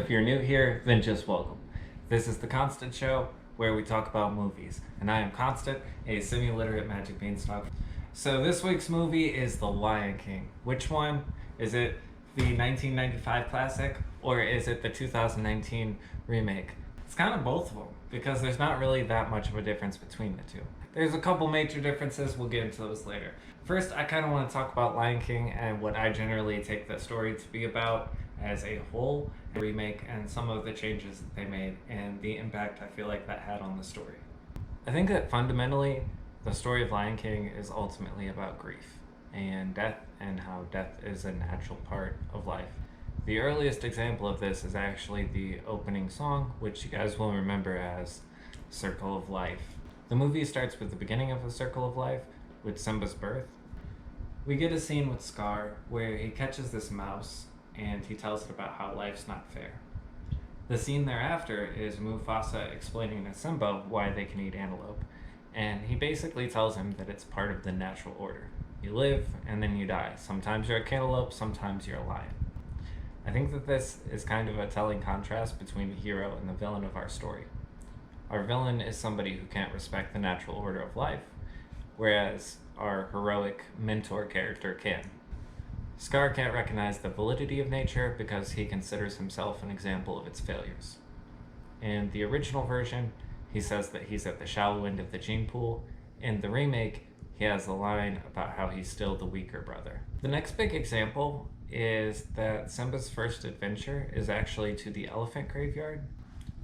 If you're new here, then just welcome. This is The Constant Show, where we talk about movies, and I am Constant, a semi-literate magic beanstalk. So this week's movie is The Lion King. Which one? Is it the 1995 classic, or is it the 2019 remake? It's kind of both of them, because there's not really that much of a difference between the two. There's a couple major differences, we'll get into those later. First, I kind of want to talk about Lion King and what I generally take the story to be about as a whole, a remake, and some of the changes that they made and the impact I feel like that had on the story. I think that fundamentally, the story of Lion King is ultimately about grief and death, and how death is a natural part of life. The earliest example of this is actually the opening song, which you guys will remember as Circle of Life. The movie starts with the beginning of A Circle of Life, with Simba's birth. We get a scene with Scar where he catches this mouse and he tells it about how life's not fair. The scene thereafter is Mufasa explaining to Simba why they can eat antelope, and he basically tells him that it's part of the natural order. You live and then you die. Sometimes you're a cantaloupe, sometimes you're a lion. I think that this is kind of a telling contrast between the hero and the villain of our story. Our villain is somebody who can't respect the natural order of life, whereas our heroic mentor character can. Scar can't recognize the validity of nature because he considers himself an example of its failures. In the original version, he says that he's at the shallow end of the gene pool. In the remake, he has the line about how he's still the weaker brother. The next big example is that Simba's first adventure is actually to the elephant graveyard.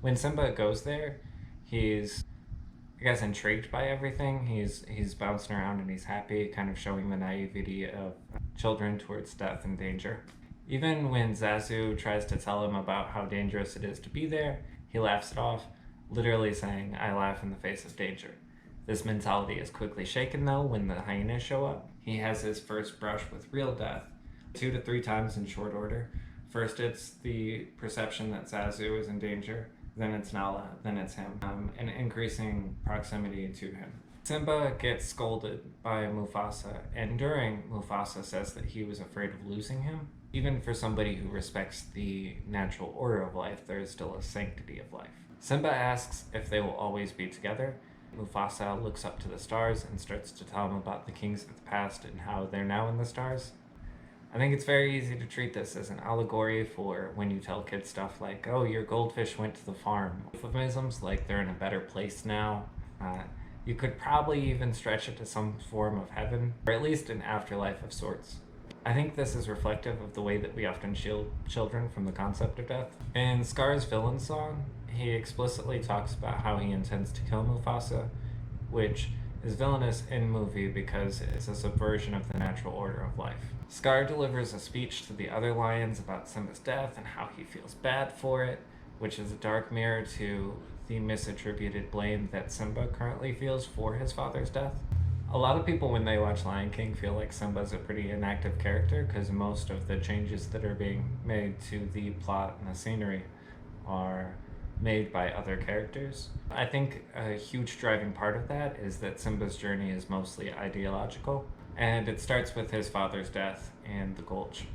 When Simba goes there, he's intrigued by everything. He's bouncing around and he's happy, kind of showing the naivety of children towards death and danger. Even when Zazu tries to tell him about how dangerous it is to be there, he laughs it off, literally saying, "I laugh in the face of danger." This mentality is quickly shaken though when the hyenas show up. He has his first brush with real death 2 to 3 times in short order. First it's the perception that Zazu is in danger, then it's Nala, then it's him, an increasing proximity to him. Simba gets scolded by Mufasa, and during, Mufasa says that he was afraid of losing him. Even for somebody who respects the natural order of life, there is still a sanctity of life. Simba asks if they will always be together. Mufasa looks up to the stars and starts to tell him about the kings of the past and how they're now in the stars. I think it's very easy to treat this as an allegory for when you tell kids stuff like, "Oh, your goldfish went to the farm." Euphemisms like they're in a better place now. You could probably even stretch it to some form of heaven, or at least an afterlife of sorts. I think this is reflective of the way that we often shield children from the concept of death. In Scar's villain song, he explicitly talks about how he intends to kill Mufasa, which is villainous in movie because it's a subversion of the natural order of life. Scar delivers a speech to the other lions about Simba's death and how he feels bad for it, which is a dark mirror to the misattributed blame that Simba currently feels for his father's death. A lot of people when they watch Lion King feel like Simba's a pretty inactive character because most of the changes that are being made to the plot and the scenery are made by other characters. I think a huge driving part of that is that Simba's journey is mostly ideological, and it starts with his father's death in the Gulch.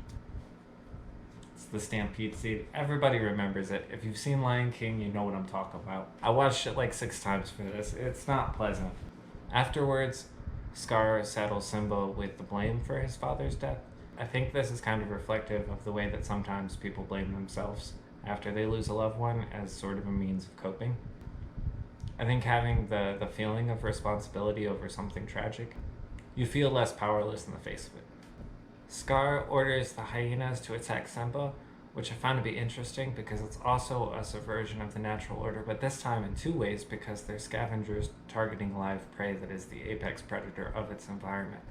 It's the stampede scene. Everybody remembers it. If you've seen Lion King, you know what I'm talking about. I watched it like 6 times for this. It's not pleasant. Afterwards, Scar saddles Simba with the blame for his father's death. I think this is kind of reflective of the way that sometimes people blame themselves after they lose a loved one as sort of a means of coping. I think having the feeling of responsibility over something tragic, you feel less powerless in the face of it. Scar orders the hyenas to attack Simba, which I found to be interesting because it's also a subversion of the natural order, but this time in 2 ways because they're scavengers targeting live prey that is the apex predator of its environment.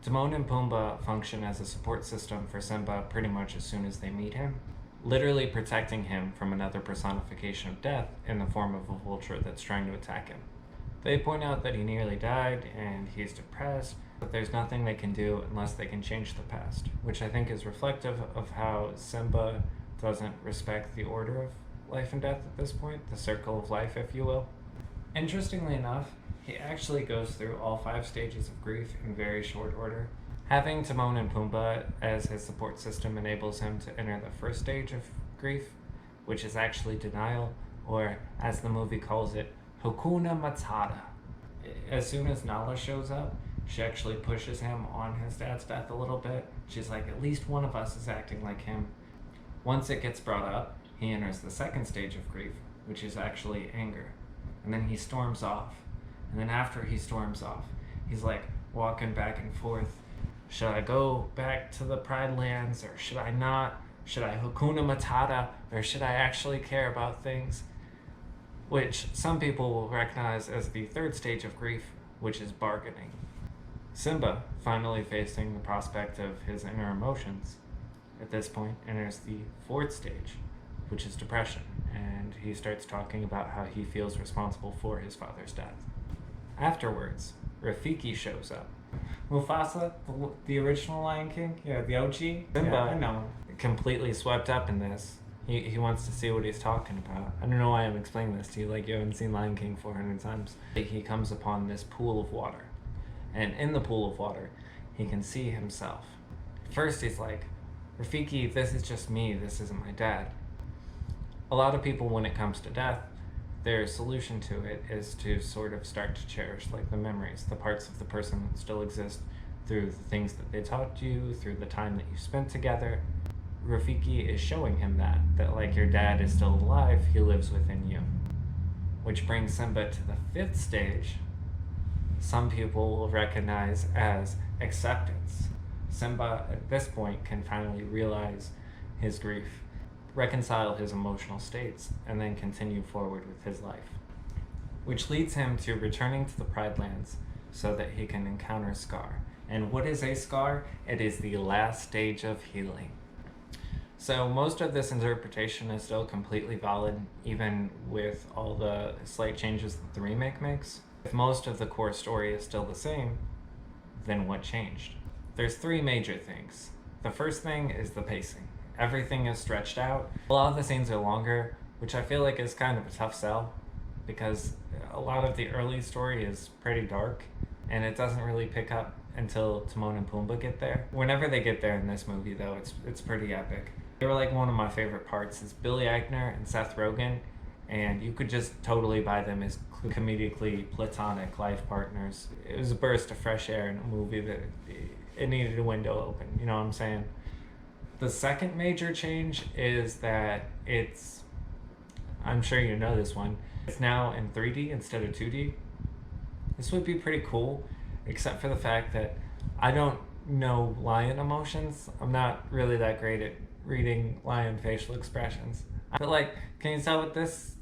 Timon and Pumbaa function as a support system for Simba pretty much as soon as they meet him, literally protecting him from another personification of death in the form of a vulture that's trying to attack him. They point out that he nearly died and he's depressed, but there's nothing they can do unless they can change the past, which I think is reflective of how Simba doesn't respect the order of life and death at this point, the circle of life, if you will. Interestingly enough, he actually goes through all 5 stages of grief in very short order, Having Timon and Pumbaa as his support system enables him to enter the first stage of grief, which is actually denial, or as the movie calls it, Hakuna Matata. As soon as Nala shows up, she actually pushes him on his dad's death a little bit. She's like, at least one of us is acting like him. Once it gets brought up, he enters the second stage of grief, which is actually anger. And then he storms off. And then after he storms off, he's like walking back and forth. Should I go back to the Pride Lands, or should I not? Should I Hakuna Matata, or should I actually care about things? Which some people will recognize as the third stage of grief, which is bargaining. Simba, finally facing the prospect of his inner emotions, at this point enters the fourth stage, which is depression, and he starts talking about how he feels responsible for his father's death. Afterwards, Rafiki shows up. Mufasa, the original Lion King, yeah, the OG. Simba, yeah, I know, completely swept up in this. He wants to see what he's talking about. I don't know why I'm explaining this to you, like you haven't seen Lion King 400 times. He comes upon this pool of water, and in the pool of water, he can see himself. First, he's like, Rafiki, this is just me, this isn't my dad. A lot of people, when it comes to death, their solution to it is to sort of start to cherish like the memories, the parts of the person that still exist through the things that they taught you, through the time that you spent together. Rafiki is showing him that like your dad is still alive, he lives within you. Which brings Simba to the fifth stage, some people will recognize as acceptance. Simba at this point can finally realize his grief, reconcile his emotional states, and then continue forward with his life. Which leads him to returning to the Pride Lands so that he can encounter Scar. And what is a Scar? It is the last stage of healing. So most of this interpretation is still completely valid, even with all the slight changes that the remake makes. If most of the core story is still the same, then what changed? There's three major things. The first thing is the pacing. Everything is stretched out. A lot of the scenes are longer, which I feel like is kind of a tough sell, because a lot of the early story is pretty dark, and it doesn't really pick up until Timon and Pumbaa get there. Whenever they get there in this movie, though, it's pretty epic. They were like one of my favorite parts is Billy Eichner and Seth Rogen, and you could just totally buy them as comedically platonic life partners. It was a burst of fresh air in a movie that it needed a window open, you know what I'm saying? The second major change is that I'm sure you know this one, it's now in 3D instead of 2D. This would be pretty cool, except for the fact that I don't know lion emotions. I'm not really that great at reading lion facial expressions. But like, can you tell what this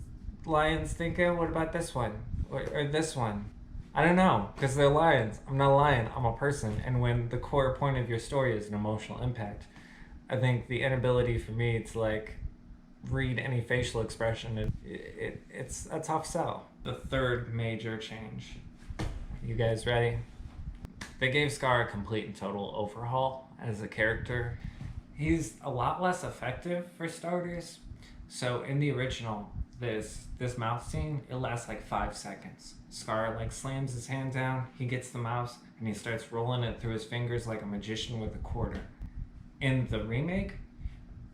lion's thinking? What about this one? Or this one? I don't know, because they're lions. I'm not a lion, I'm a person. And when the core point of your story is an emotional impact, I think the inability for me to like read any facial expression, it's a tough sell. The third major change. You guys ready? They gave Scar a complete and total overhaul as a character. He's a lot less effective for starters. So in the original, this mouse scene, it lasts like 5 seconds. Scar like slams his hand down, he gets the mouse, and he starts rolling it through his fingers like a magician with a quarter. In the remake,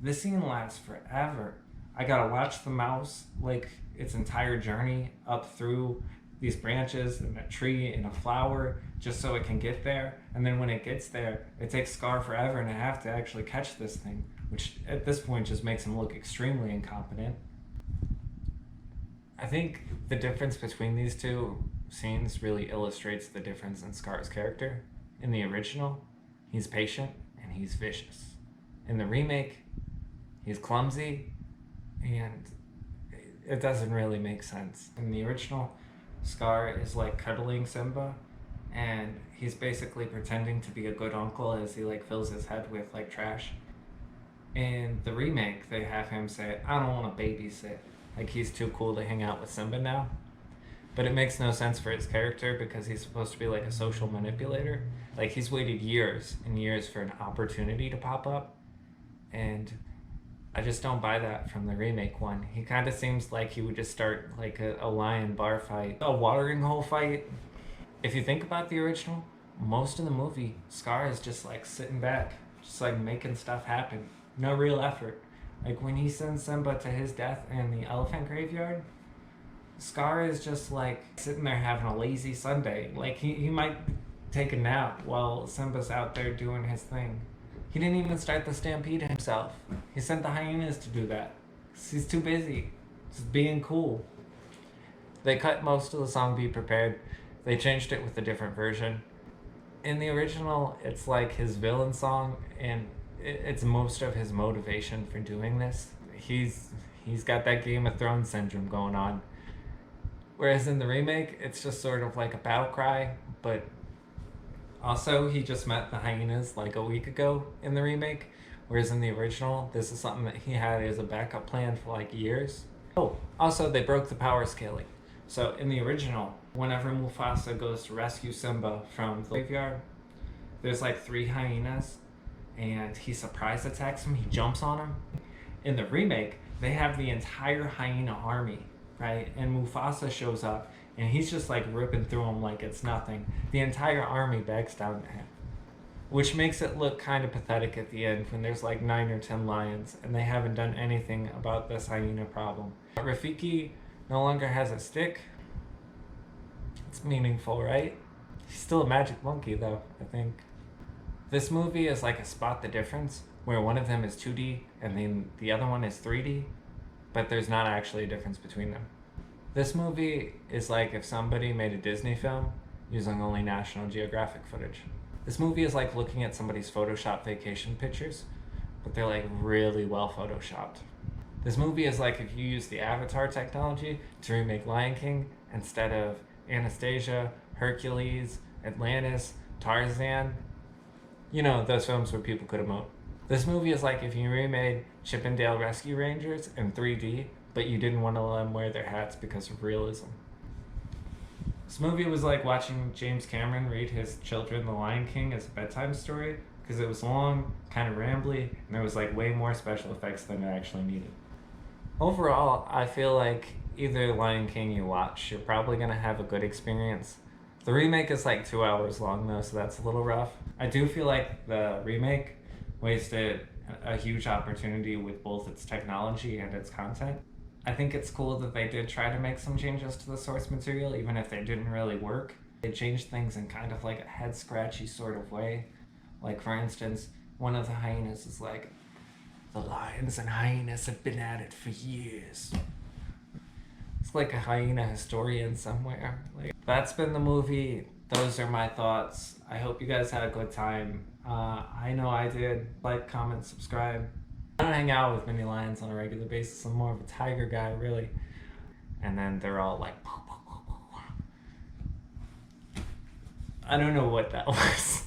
this scene lasts forever. I gotta watch the mouse like its entire journey up through these branches and a tree and a flower just so it can get there. And then when it gets there, it takes Scar forever and I have to actually catch this thing, which at this point just makes him look extremely incompetent. I think the difference between these two scenes really illustrates the difference in Scar's character. In the original, he's patient and he's vicious. In the remake, he's clumsy and it doesn't really make sense. In the original, Scar is like cuddling Simba and he's basically pretending to be a good uncle as he like fills his head with like trash. In the remake, they have him say, I don't want to babysit. Like he's too cool to hang out with Simba now. But it makes no sense for his character because he's supposed to be like a social manipulator. Like he's waited years and years for an opportunity to pop up. And I just don't buy that from the remake one. He kind of seems like he would just start like a lion bar fight, a watering hole fight. If you think about the original, most of the movie, Scar is just like sitting back, just like making stuff happen. No real effort. Like when he sends Simba to his death in the elephant graveyard, Scar is just like sitting there having a lazy Sunday. Like he might take a nap while Simba's out there doing his thing. He didn't even start the stampede himself. He sent the hyenas to do that. He's too busy just being cool. They cut most of the song Be Prepared. They changed it with a different version. In the original, it's like his villain song, and it's most of his motivation for doing this. He's got that Game of Thrones syndrome going on. Whereas in the remake, it's just sort of like a battle cry, but also he just met the hyenas like a week ago in the remake. Whereas in the original, this is something that he had as a backup plan for like years. Oh, also they broke the power scaling. So in the original, whenever Mufasa goes to rescue Simba from the graveyard, there's like 3 hyenas, and he surprise attacks him. He jumps on him. In the remake, they have the entire hyena army, right? And Mufasa shows up, and he's just like ripping through them like it's nothing. The entire army backs down to him, which makes it look kind of pathetic at the end when there's like 9 or 10 lions, and they haven't done anything about this hyena problem. Rafiki no longer has a stick. It's meaningful, right? He's still a magic monkey though, I think. This movie is like a Spot the Difference, where one of them is 2D and then the other one is 3D, but there's not actually a difference between them. This movie is like if somebody made a Disney film using only National Geographic footage. This movie is like looking at somebody's Photoshop vacation pictures, but they're like really well Photoshopped. This movie is like if you use the Avatar technology to remake Lion King instead of Anastasia, Hercules, Atlantis, Tarzan. You know, those films where people could emote. This movie is like if you remade Chip and Dale Rescue Rangers in 3D, but you didn't want to let them wear their hats because of realism. This movie was like watching James Cameron read his children The Lion King as a bedtime story, because it was long, kind of rambly, and there was like way more special effects than it actually needed. Overall, I feel like either Lion King you watch, you're probably going to have a good experience. The remake is like 2 hours long though, so that's a little rough. I do feel like the remake wasted a huge opportunity with both its technology and its content. I think it's cool that they did try to make some changes to the source material, even if they didn't really work. They changed things in kind of like a head-scratchy sort of way. Like for instance, one of the hyenas is like, "The lions and hyenas have been at it for years." It's like a hyena historian somewhere. Like, that's been the movie. Those are my thoughts. I hope you guys had a good time. I know I did. Like, comment, subscribe. I don't hang out with many lions on a regular basis. I'm more of a tiger guy, really. And then they're all like, I don't know what that was.